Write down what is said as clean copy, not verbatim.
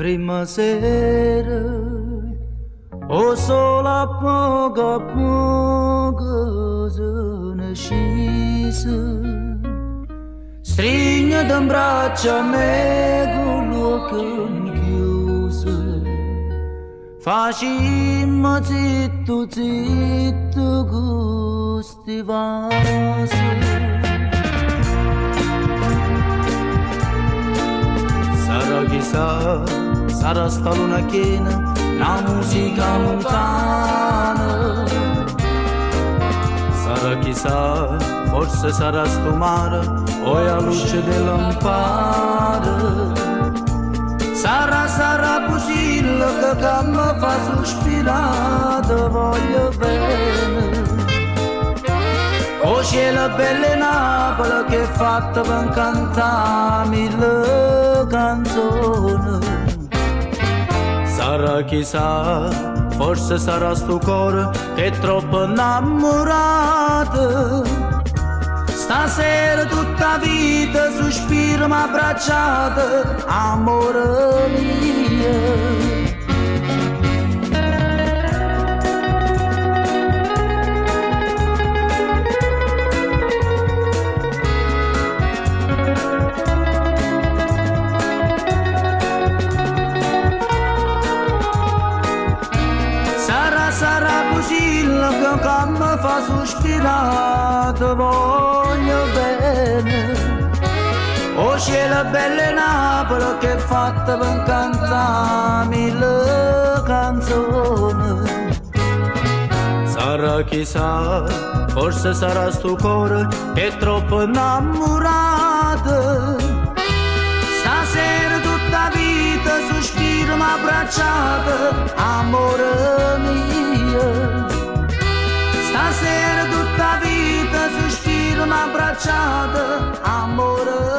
prima sera, o solo a poco se ne scese, stringe in braccia a me con l'occhio chiuso, facciamo zitto zitto con sti vasi. Sarà chissà, sarà sta luna piena, la musica lontana. Sarà chissà, forse sarà sto mare, o è la luce delle lampade. Sarà così che mi fa sospirare, voglio bene. O cielo belle Napoli che è fatta per cantare mille canzoni. Sarà chissà, forse sarà sto cuore che è troppo innamorato. Stasera tutta vita sospiro ma abbracciata, amore mio. Sarà così che mi fa sospirare, voglio bene. O cielo belle Napoli che è fatta per cantare mille canzoni. Sarà chissà, forse sarà sto cuore che è troppo innamorato. Stasera tutta vita sospiro ma abbracciata, amore mio. Stasera tutta vita sospiro ma abbracciata, amore